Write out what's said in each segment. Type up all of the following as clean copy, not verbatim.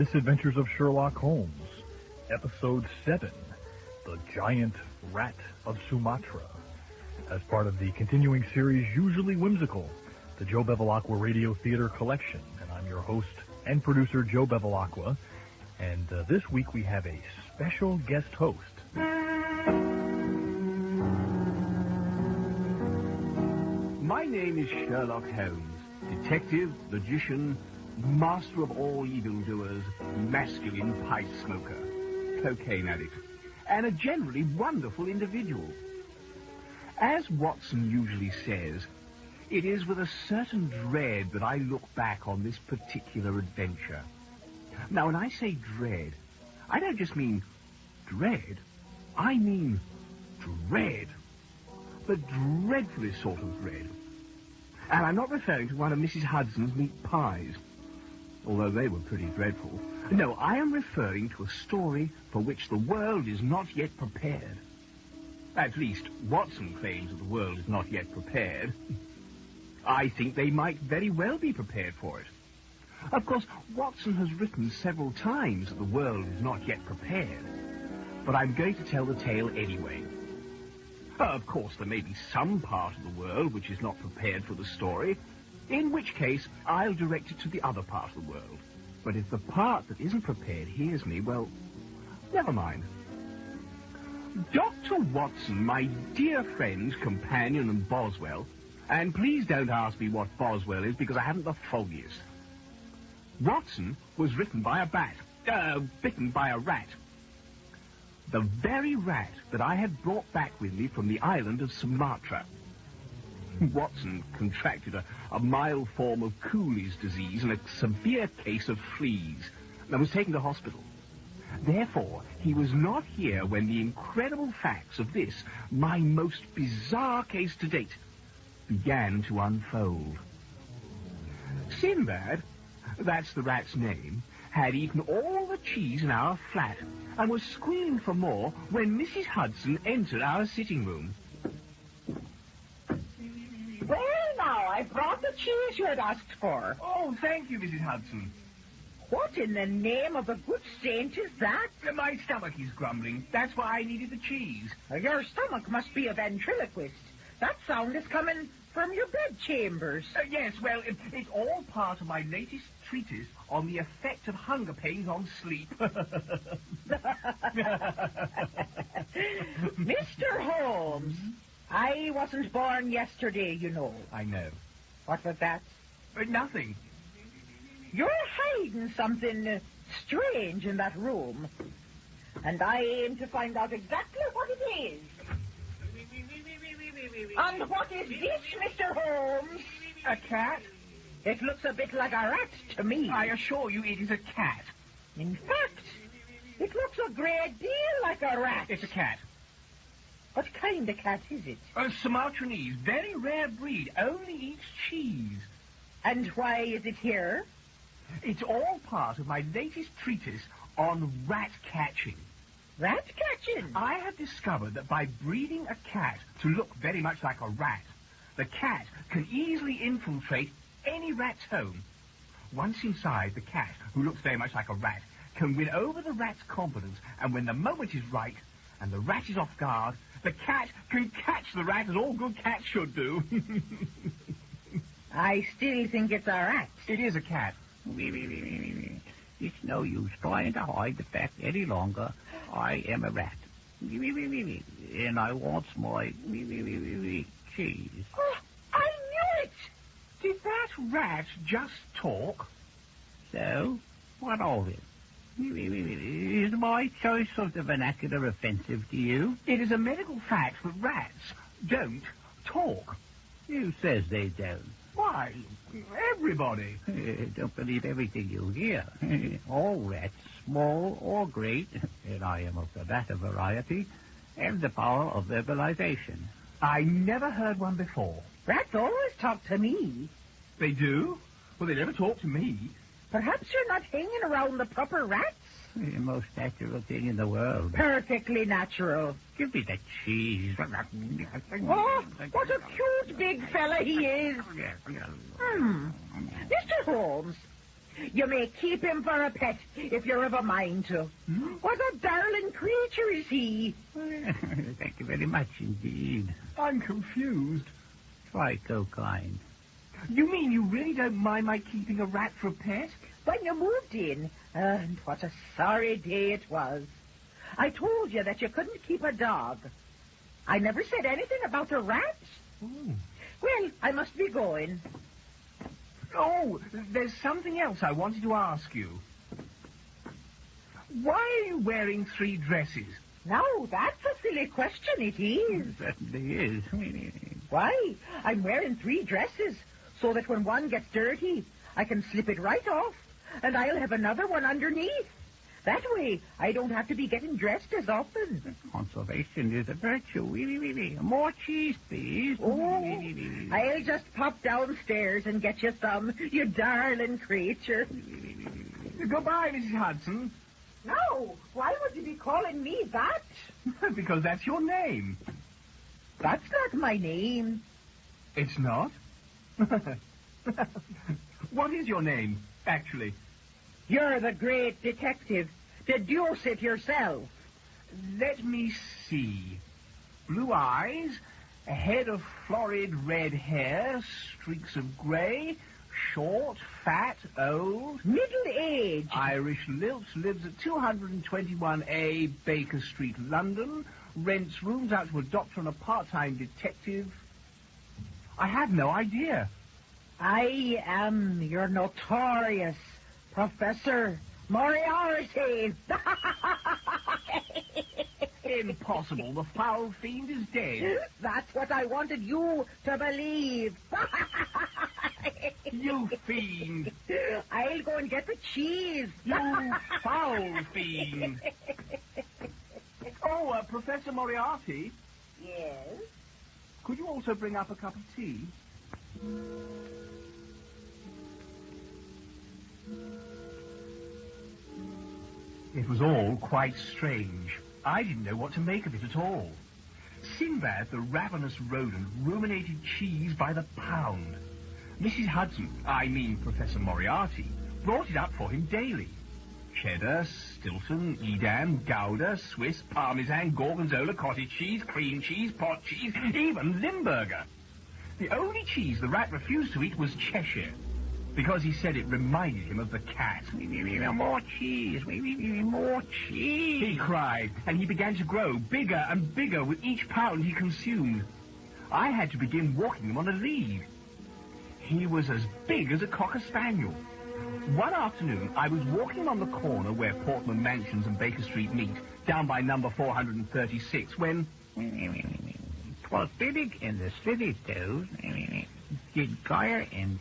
Misadventures of Sherlock Holmes, Episode 7, The Giant Rat of Sumatra, as part of the continuing series Usually Whimsical, the Joe Bevilacqua Radio Theater Collection. And I'm your host and producer, Joe Bevilacqua, and this week we have a special guest host. My name is Sherlock Holmes, detective, logician, master of all evildoers, masculine pipe smoker, cocaine addict, and a generally wonderful individual. As Watson usually says, it is with a certain dread that I look back on this particular adventure. Now, when I say dread, I don't just mean dread, I mean dread. The dreadfulest sort of dread. And I'm not referring to one of Mrs. Hudson's meat pies, although they were pretty dreadful. No, I am referring to a story for which the world is not yet prepared. At least, Watson claims that the world is not yet prepared. I think they might very well be prepared for it. Of course, Watson has written several times that the world is not yet prepared, but I'm going to tell the tale anyway. Of course, there may be some part of the world which is not prepared for the story, in which case I'll direct it to the other part of the world. But if the part that isn't prepared hears me, well, never mind. Dr. Watson, my dear friend, companion, and Boswell, and please don't ask me what Boswell is, because I haven't the foggiest. Watson was bitten by a rat. The very rat that I had brought back with me from the island of Sumatra. Watson contracted a mild form of Cooley's disease and a severe case of fleas, and was taken to hospital. Therefore, he was not here when the incredible facts of this, my most bizarre case to date, began to unfold. Sinbad, that's the rat's name, had eaten all the cheese in our flat and was squealing for more when Mrs. Hudson entered our sitting room. Well, now, I brought the cheese you had asked for. Oh, thank you, Mrs. Hudson. What in the name of the good saint is that? My stomach is grumbling. That's why I needed the cheese. Your stomach must be a ventriloquist. That sound is coming from your bedchambers. Yes, well, it's all part of my latest treatise on the effect of hunger pains on sleep. Mr. Holmes, I wasn't born yesterday, you know. I know. What was that? Nothing. You're hiding something strange in that room. And I aim to find out exactly what it is. And what is this, Mr. Holmes? A cat? It looks a bit like a rat to me. I assure you it is a cat. In fact, it looks a great deal like a rat. It's a cat. What kind of cat is it? A Sumatranese, very rare breed, only eats cheese. And why is it here? It's all part of my latest treatise on rat catching. Rat catching? I have discovered that by breeding a cat to look very much like a rat, the cat can easily infiltrate any rat's home. Once inside, the cat, who looks very much like a rat, can win over the rat's confidence, and when the moment is right and the rat is off guard, the cat can catch the rat as all good cats should do. I still think it's a rat. It is a cat. It's no use trying to hide the fact any longer. I am a rat. And I want my cheese. Oh, I knew it! Did that rat just talk? So, what of it? Is my choice of the vernacular offensive to you? It is a medical fact that rats don't talk. Who says they don't? Why, everybody. Don't believe everything you hear. All rats, small or great, and I am of the latter variety, have the power of verbalization. I never heard one before. Rats always talk to me. They do? Well, they never talk to me. Perhaps you're not hanging around the proper rats? The most natural thing in the world. Perfectly natural. Give me the cheese. Oh, what a cute big fella he is. Mr. Holmes, You may keep him for a pet if you're of a mind to. What a darling creature is he. Thank you very much indeed. I'm confused. Try so kind. You mean you really don't mind my keeping a rat for a pet? When you moved in, and what a sorry day it was. I told you that you couldn't keep a dog. I never said anything about a rat. Oh. Well, I must be going. Oh, there's something else I wanted to ask you. Why are you wearing 3 dresses? Now, that's a silly question, it is. It certainly is. Why? I'm wearing 3 dresses, so that when one gets dirty, I can slip it right off, and I'll have another one underneath. That way, I don't have to be getting dressed as often. Conservation is a virtue. More cheese, please. Oh, I'll just pop downstairs and get you some, you darling creature. Goodbye, Mrs. Hudson. No, why would you be calling me that? Because that's your name. That's not my name. It's not? What is your name, actually? You're the great detective. Deduce it yourself. Let me see. Blue eyes, a head of florid red hair, streaks of grey, short, fat, old. Middle-aged. Irish lilt, lives at 221A Baker Street, London, rents rooms out to a doctor and a part-time detective. I have no idea. I am your notorious Professor Moriarty. Impossible. The foul fiend is dead. That's what I wanted you to believe. You fiend. I'll go and get the cheese. You foul fiend. Oh, Professor Moriarty. Yes? Could you also bring up a cup of tea? It was all quite strange. I didn't know what to make of it at all. Sinbad, the ravenous rodent, ruminated cheese by the pound. Mrs. Hudson, I mean Professor Moriarty, brought it up for him daily. Cheddar, Stilton, Edam, Gouda, Swiss, Parmesan, Gorgonzola, cottage cheese, cream cheese, pot cheese, even Limburger. The only cheese the rat refused to eat was Cheshire, because he said it reminded him of the cat. More cheese. More cheese. He cried, and he began to grow bigger and bigger with each pound he consumed. I had to begin walking him on a lead. He was as big as a cocker spaniel. One afternoon, I was walking on the corner where Portman Mansions and Baker Street meet, down by number 436, when... 'Twas big in the city too. Did gyre and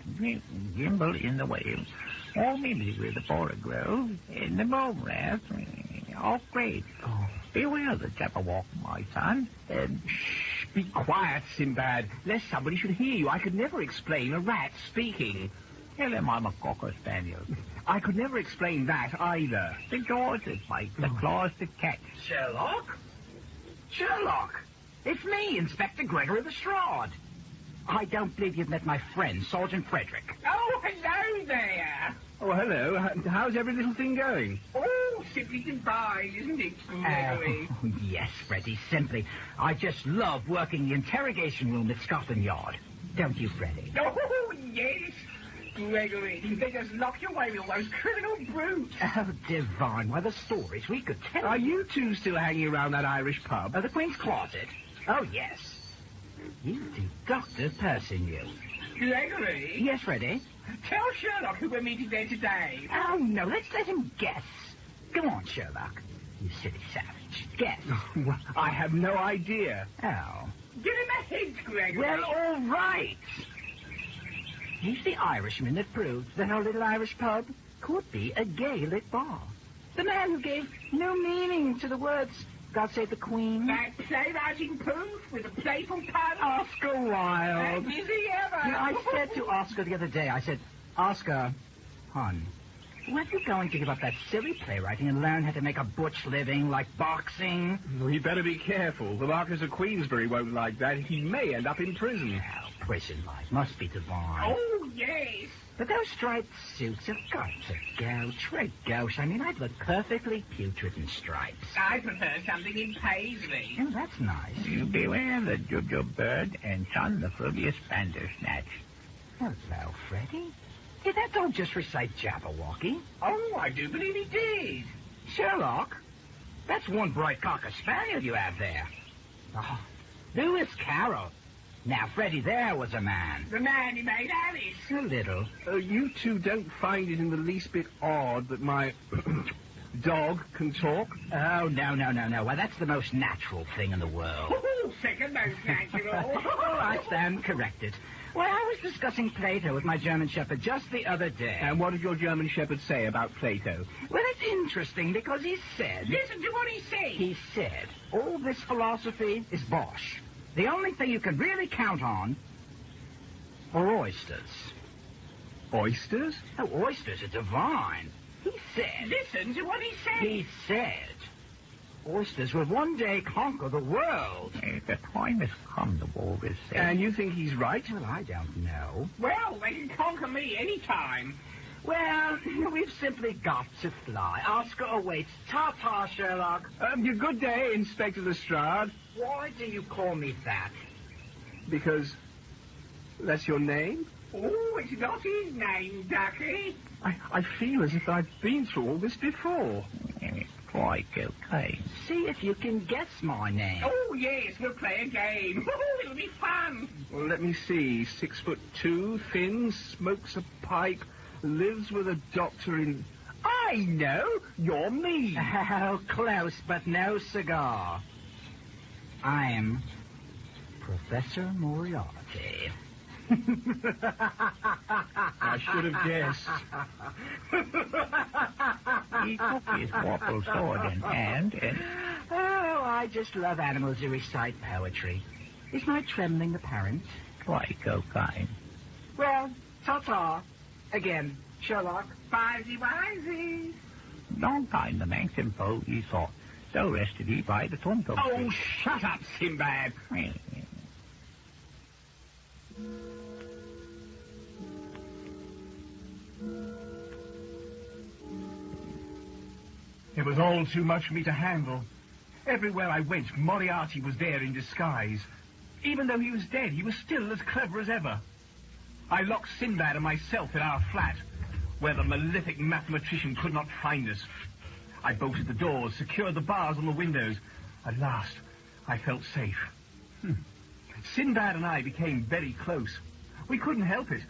gimble in the waves. All mingled with the forest grove in the bone raft. All great. Oh, beware the Jabberwock, my son. Shh, be quiet, Sinbad, lest somebody should hear you. I could never explain a rat speaking. Tell him I'm a cocker spaniel. I could never explain that either. The jaws that bite, the claws that catch. Sherlock? Sherlock! It's me, Inspector Gregory Lestrade. I don't believe you've met my friend, Sergeant Frederick. Oh, hello there. Oh, hello. How's every little thing going? Oh, simply divine, isn't it, Gregory? Yes, Freddie, simply. I just love working the interrogation room at Scotland Yard. Don't you, Freddie? Oh, yes. Gregory, they just lock you away with all those criminal brutes. Oh, divine. Why, the stories we could tell. Are you two still hanging around that Irish pub? The Queen's Closet? Oh, yes. You do Dr. Person, you. Gregory? Yes, Freddie? Tell Sherlock who we're meeting there today. Oh, no, let's let him guess. Go on, Sherlock. You silly savage. Guess. Well, I have no idea. Oh. Give him a hint, Gregory. Well, all right. He's the Irishman that proved that our little Irish pub could be a gay-lit bar. The man who gave no meaning to the words, God Save the Queen. That playwriting proof with a playful pun. Oscar Wilde. And is he ever? You know, I said to Oscar the other day, I said, Oscar, hon, when are you going to give up that silly playwriting and learn how to make a butch living like boxing? Well, you better be careful. The Marquis of Queensberry won't like that. He may end up in prison. Oh, prison life must be divine. Oh, yes. But those striped suits have got to go. Trick gauche. I mean, I'd look perfectly putrid in stripes. I prefer something in paisley. Oh, that's nice. You beware the jujube bird and shun the fruitless bandersnatch. Hello, Freddy. Did that dog just recite Jabberwocky? Oh, I do believe he did. Sherlock, that's one bright cocker spaniel you have there. Oh, Lewis Carroll. Now, Freddy, there was a man. The man who made Alice. A little. You two don't find it in the least bit odd that my dog can talk? Oh, no. Why, that's the most natural thing in the world. Oh, second most natural. Oh, I stand corrected. Why, I was discussing Plato with my German Shepherd just the other day. And what did your German Shepherd say about Plato? Well, it's interesting because he said... Listen to what he said. He said, all this philosophy is bosh. The only thing you can really count on are oysters. Oysters? Oh, oysters are divine. He said... Listen to what he said. He said... Oysters will one day conquer the world. The time has come, the walrus said. And you think he's right? Well, I don't know. Well, they can conquer me any time. Well, we've simply got to fly. Oscar awaits. Ta-ta, Sherlock. Good day, Inspector Lestrade. Why do you call me that? Because that's your name? Oh, it's not his name, Ducky. I feel as if I've been through all this before. Quite okay. See if you can guess my name. Oh, yes, we'll play a game. Oh, it'll be fun. Well, let me see. 6'2", thin, smokes a pipe, lives with a doctor in... I know! You're me! Oh, close, but no cigar. I'm Professor Moriarty. I should have guessed. He took his waffle sword in hand and... Oh, I just love animals who recite poetry. Is my trembling apparent? Quite okay. Well, ta-ta. Again, Sherlock. Wisey. Long time the Manx and Poe he saw. So rested he by the tum-tum Oh, tree. shut up, Sinbad. It was all too much for me to handle. Everywhere I went, Moriarty was there in disguise. Even though he was dead, he was still as clever as ever. I locked Sinbad and myself in our flat, where the malefic mathematician could not find us. I bolted the doors, secured the bars on the windows. At last, I felt safe. Sinbad and I became very close. We couldn't help it.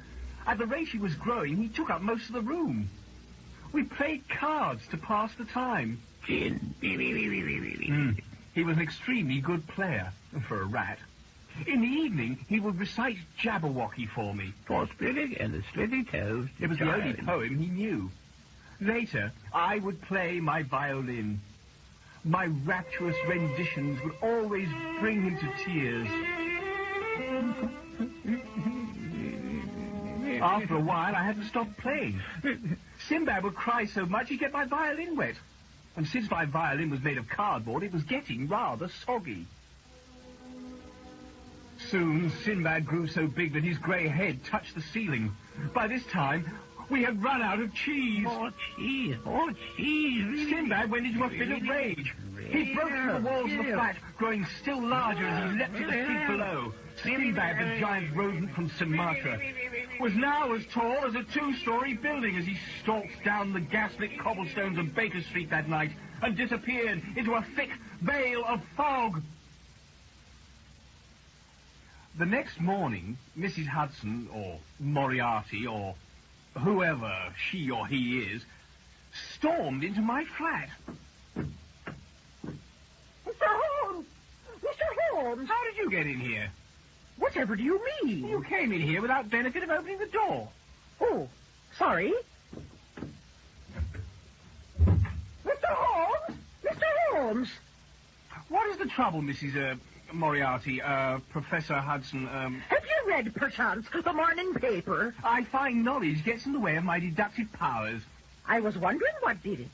At the rate he was growing, he took up most of the room. We played cards to pass the time. He was an extremely good player, for a rat. In the evening, he would recite Jabberwocky for me. 'Twas Spitting and the Slithy Toes. It was the only poem he knew. Later, I would play my violin. My rapturous renditions would always bring him to tears. After a while, I had to stop playing. Sinbad would cry so much he'd get my violin wet. And since my violin was made of cardboard, it was getting rather soggy. Soon, Sinbad grew so big that his grey head touched the ceiling. By this time, we had run out of cheese. More cheese. Sinbad went into a fit of rage. He broke through the walls of the flat, growing still larger as he leapt at the street below. Sinbad, the giant rodent from Sumatra, was now as tall as a two-story building as he stalked down the gaslit cobblestones of Baker Street that night and disappeared into a thick veil of fog. The next morning, Mrs. Hudson, or Moriarty, or whoever she or he is, stormed into my flat. Mr. Holmes! Mr. Holmes! How did you get in here? Whatever do you mean? You came in here without benefit of opening the door. Oh, sorry. Mr. Holmes! Mr. Holmes! What is the trouble, Mrs. Moriarty, Professor Hudson, Have you read, perchance, the morning paper? I find knowledge gets in the way of my deductive powers. I was wondering what did it.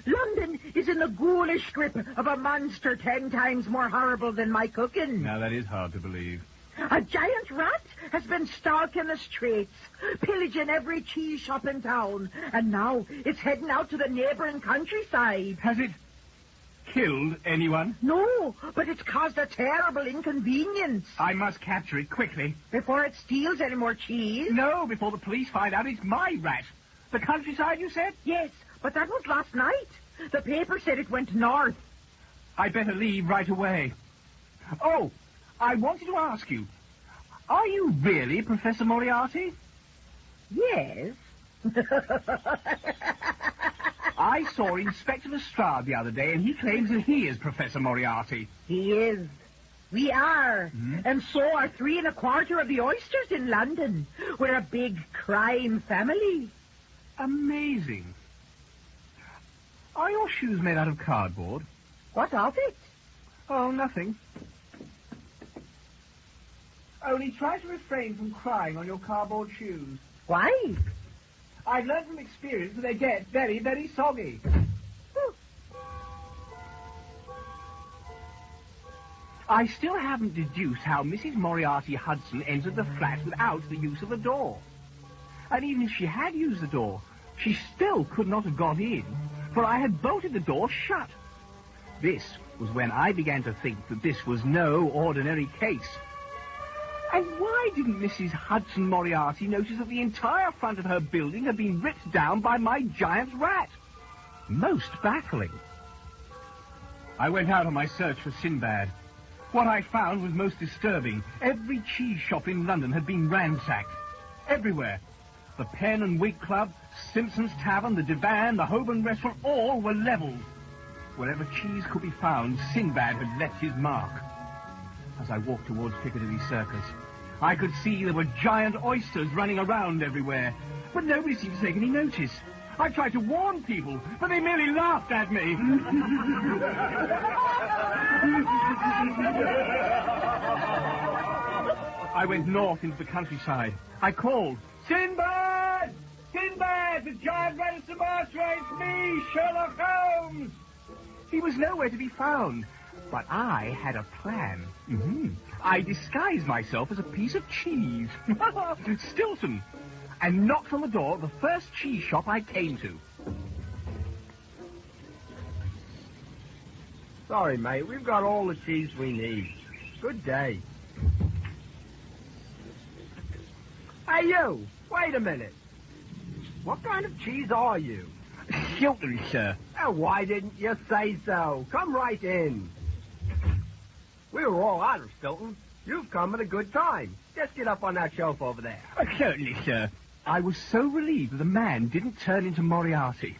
London is in the ghoulish grip of a monster 10 times more horrible than my cooking. Now, that is hard to believe. A giant rat has been stalking the streets, pillaging every cheese shop in town, and now it's heading out to the neighboring countryside. Has it killed anyone? No, but it's caused a terrible inconvenience. I must capture it quickly. Before it steals any more cheese? No, before the police find out it's my rat. The countryside, you said? Yes, but that was last night. The paper said it went north. I'd better leave right away. Oh, I wanted to ask you, are you really Professor Moriarty? Yes. I saw Inspector Lestrade the other day, and he claims that he is Professor Moriarty. He is. We are. And so are 3 1/4 of the oysters in London. We're a big crime family. Amazing. Are your shoes made out of cardboard? What of it? Oh, nothing. Only try to refrain from crying on your cardboard shoes. Why? I've learned from experience that they get very, very soggy. I still haven't deduced how Mrs. Moriarty Hudson entered the flat without the use of the door. And even if she had used the door, she still could not have got in, for I had bolted the door shut. This was when I began to think that this was no ordinary case. And why didn't Mrs. Hudson Moriarty notice that the entire front of her building had been ripped down by my giant rat? Most baffling. I went out on my search for Sinbad. What I found was most disturbing. Every cheese shop in London had been ransacked. Everywhere. The Pen and Wig Club, Simpson's Tavern, the Divan, the Holborn Restaurant, all were levelled. Wherever cheese could be found, Sinbad had left his mark. As I walked towards Piccadilly Circus, I could see there were giant oysters running around everywhere, but nobody seemed to take any notice. I tried to warn people, but they merely laughed at me. I went north into the countryside. I called, Sinbad! Sinbad, the giant rat of Sumatra, it's me, Sherlock Holmes! He was nowhere to be found, but I had a plan. I disguised myself as a piece of cheese, Stilton, and knocked on the door of the first cheese shop I came to. Sorry, mate, we've got all the cheese we need. Good day. Hey, you! Wait a minute. What kind of cheese are you? Stilton, sir. Oh, why didn't you say so? Come right in. We were all out of Stilton. You've come at a good time. Just get up on that shelf over there. Certainly, sir. I was so relieved that the man didn't turn into Moriarty.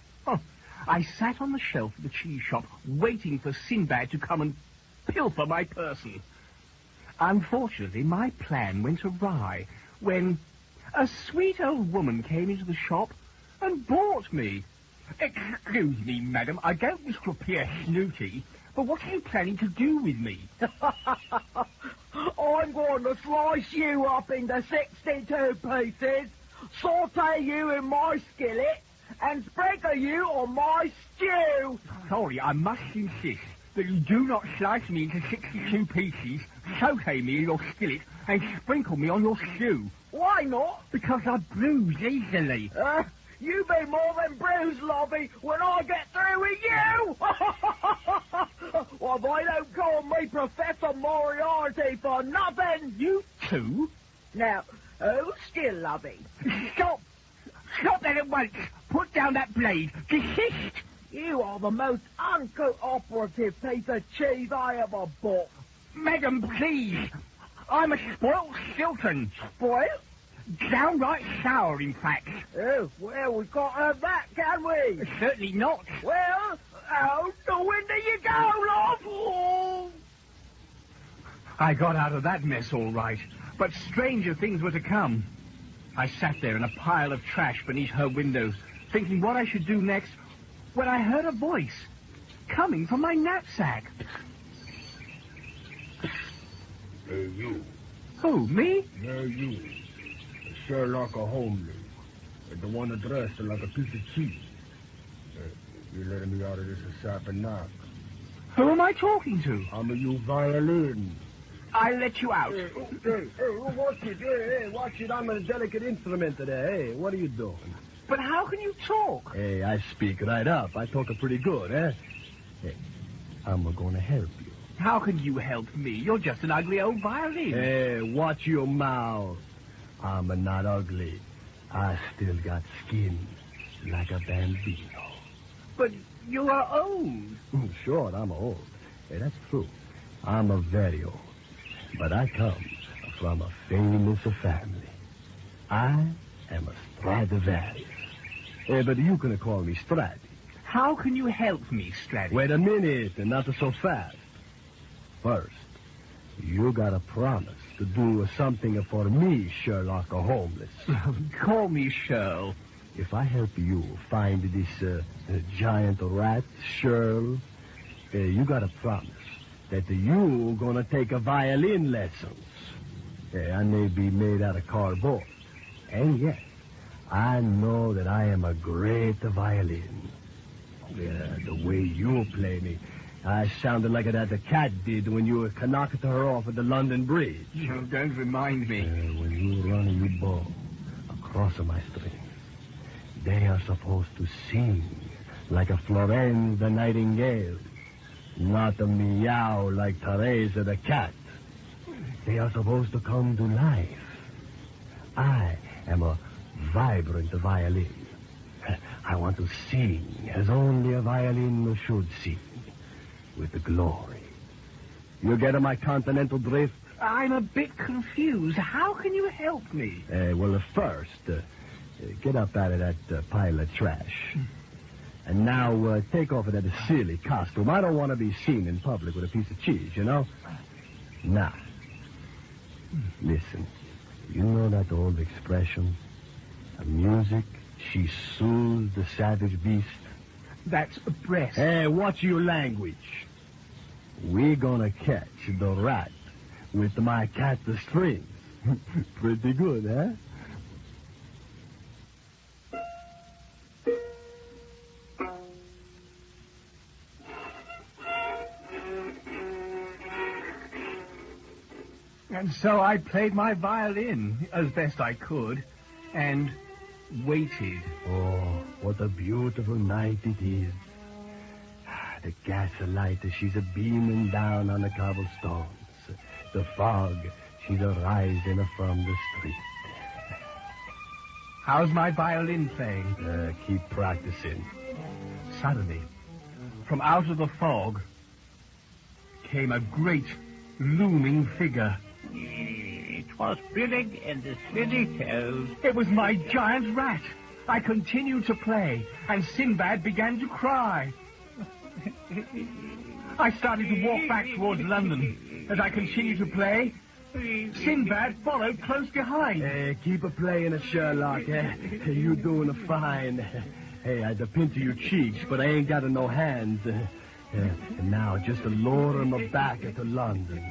I sat on the shelf of the cheese shop, waiting for Sinbad to come and pilfer my person. Unfortunately, my plan went awry when a sweet old woman came into the shop and bought me. Excuse me, madam, I don't wish to appear snooty, but what are you planning to do with me? I'm going to slice you up into 62 pieces, saute you in my skillet, and sprinkle you on my stew. Sorry, I must insist that you do not slice me into 62 pieces, saute me in your skillet, and sprinkle me on your stew. Why not? Because I bruise easily. You be more than bruised, Lobby, when I get through with you! Well, they don't call me Professor Moriarty for nothing! You too? Now, hold still, Lobby. Stop! Stop that at once! Put down that blade! Desist! You are the most uncooperative piece of cheese I ever bought. Madam, please! I'm a spoilt Stilton. Spoiled? Downright sour, in fact. Oh, well, we can't have that, can we? Certainly not. Well, out the window you go, love! Oh. I got out of that mess all right, but stranger things were to come. I sat there in a pile of trash beneath her window, thinking what I should do next, when I heard a voice coming from my knapsack. Hey, you. Who, me? Yeah, you. Sherlock Holmes. The one dressed like a piece of cheese. You letting me out of this a knock. Who am I talking to? I'm a you violin. I'll let you out. Hey, watch it. Hey, watch it. I'm a delicate instrument today. Hey, what are you doing? But how can you talk? Hey, I speak right up. I talk pretty good, eh? Hey, I'm gonna help you. How can you help me? You're just an ugly old violin. Hey, watch your mouth. I'm not ugly. I still got skin like a bambino. But you are old. Sure, I'm old. Hey, that's true. I'm a very old. But I come from a famous family. I am a Stradivarius. Hey, but you can call me Straddy. How can you help me, Straddy? Wait a minute, and not so fast. First, you gotta promise to do something for me, Sherlock Holmes. Call me Sherl. If I help you find this giant rat, Sherl, you gotta promise that you gonna take a violin lessons. I may be made out of cardboard, and yet I know that I am a great violin. The way you play me, I sounded like that the cat did when you knocked her off at the London Bridge. Oh, don't remind me. When you run your bow across my strings, they are supposed to sing like a Florence the Nightingale, not a meow like Teresa the cat. They are supposed to come to life. I am a vibrant violin. I want to sing as only a violin should sing, with the glory. You get my continental drift? I'm a bit confused. How can you help me? Well, first, get up out of that pile of trash. And now take off of that silly costume. I don't want to be seen in public with a piece of cheese, you know? Now, listen. You know that old expression? A music, she soothes the savage beast. That's a breast. Hey, watch your language. We're gonna catch the rat with my cat the strings. Pretty good, huh? And so I played my violin as best I could and waited. Oh, what a beautiful night it is. The gaslight, she's a beaming down on the cobblestones. The fog, she's a rising from the street. How's my violin playing? Keep practicing. Suddenly, from out of the fog, came a great, looming figure. It was Billig and the Slithy Toes. It was my giant rat. I continued to play, and Sinbad began to cry. I started to walk back towards London. As I continued to play, Sinbad followed close behind. Keep a playing, Sherlock. You doing fine. Hey, I'd pinch your cheeks, but I ain't got no hands. And now, just to lower him back to London.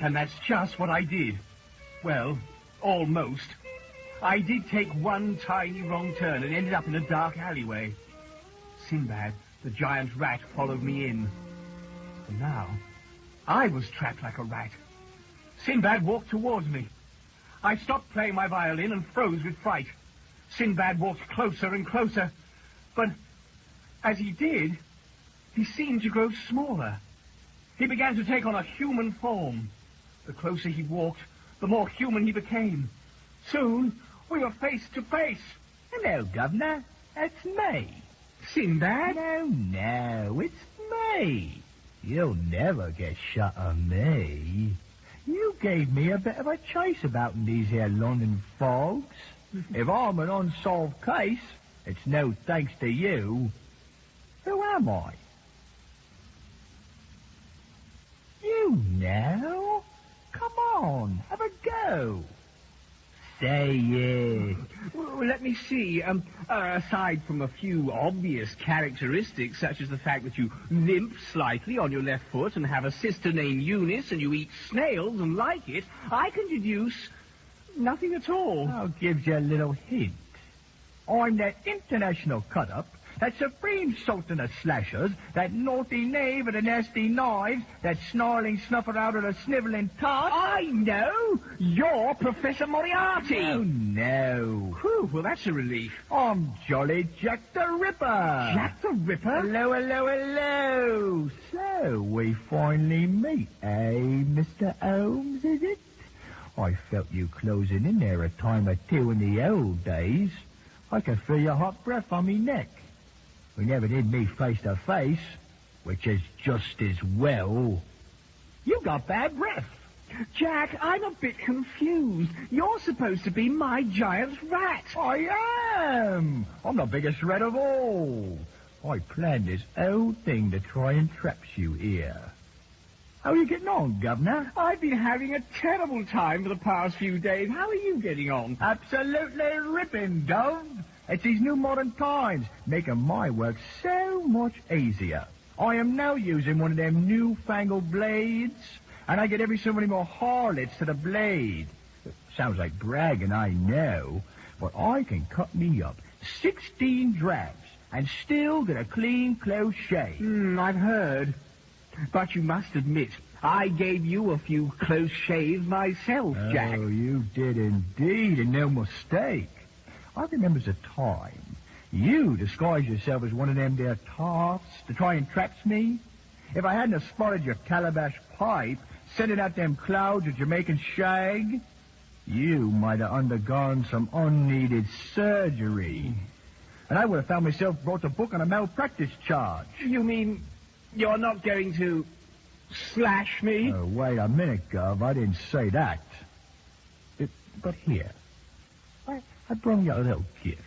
And that's just what I did. Well, almost. I did take one tiny wrong turn and ended up in a dark alleyway. Sinbad, the giant rat, followed me in. And now, I was trapped like a rat. Sinbad walked towards me. I stopped playing my violin and froze with fright. Sinbad walked closer and closer. But as he did, he seemed to grow smaller. He began to take on a human form. The closer he walked, the more human he became. Soon, we were face to face. Hello, Governor. It's me. Sinbad? No, it's me. You'll never get shut on me. You gave me a bit of a chase about in these here London fogs. If I'm an unsolved case, it's no thanks to you. Who am I? You know? Come on, have a go. Say it. Well, let me see. Aside from a few obvious characteristics, such as the fact that you limp slightly on your left foot and have a sister named Eunice and you eat snails and like it, I can deduce nothing at all. I'll give you a little hint. I'm that international cut-up that supreme sultan of slashers, that naughty knave of the nasty knives, that snarling snuffer out of the snivelling tart. I know! You're Professor Moriarty! Oh, no. Whew, well, that's a relief. I'm Jolly Jack the Ripper. Jack the Ripper? Hello, hello, hello. So, we finally meet, eh, Mr. Holmes, is it? I felt you closing in there a time or two in the old days. I can feel your hot breath on me neck. We never did meet face to face, which is just as well. You got bad breath. Jack, I'm a bit confused. You're supposed to be my giant rat. I am. I'm the biggest rat of all. I planned this whole thing to try and trap you here. How are you getting on, Governor? I've been having a terrible time for the past few days. How are you getting on? Absolutely ripping, Dove. It's these new modern times, making my work so much easier. I am now using one of them newfangled blades, and I get every so many more harlots to the blade. Sounds like bragging, I know, but I can cut me up 16 drabs and still get a clean, close shave. I've heard. But you must admit, I gave you a few close shaves myself, Jack. Oh, you did indeed, and no mistake. I remember a time you disguised yourself as one of them there tarts to try and trap me. If I hadn't have spotted your calabash pipe sending out them clouds of Jamaican shag, you might have undergone some unneeded surgery. And I would have found myself brought to book on a malpractice charge. You mean you're not going to slash me? Oh, wait a minute, Gov. I didn't say that. But here, I brought you a little gift.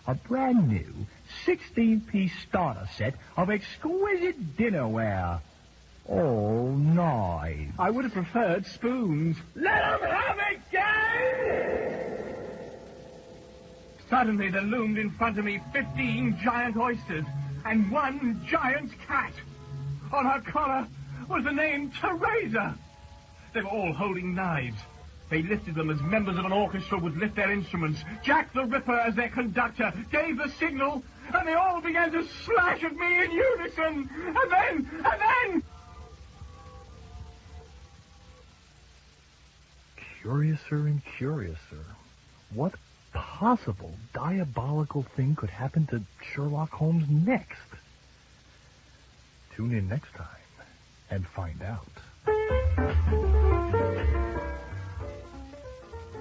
A brand new 16-piece starter set of exquisite dinnerware. All knives. I would have preferred spoons. Let 'em have it, gang! Suddenly there loomed in front of me 15 giant oysters and one giant cat. On her collar was the name Teresa. They were all holding knives. They lifted them as members of an orchestra would lift their instruments. Jack the Ripper, as their conductor, gave the signal, and they all began to slash at me in unison. And then... Curiouser and curiouser. What possible diabolical thing could happen to Sherlock Holmes next? Tune in next time and find out.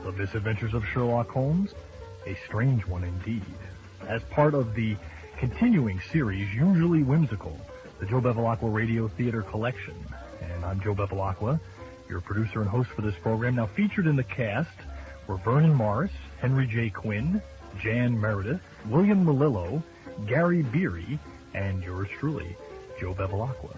The Misadventures of Sherlock Holmes, a strange one indeed. As part of the continuing series, usually whimsical, the Joe Bevilacqua Radio Theater Collection. And I'm Joe Bevilacqua, your producer and host for this program. Now featured in the cast were Vernon Morris, Henry J. Quinn, Jan Meredith, William Melillo, Gary Beery, and yours truly, Joe Bevilacqua.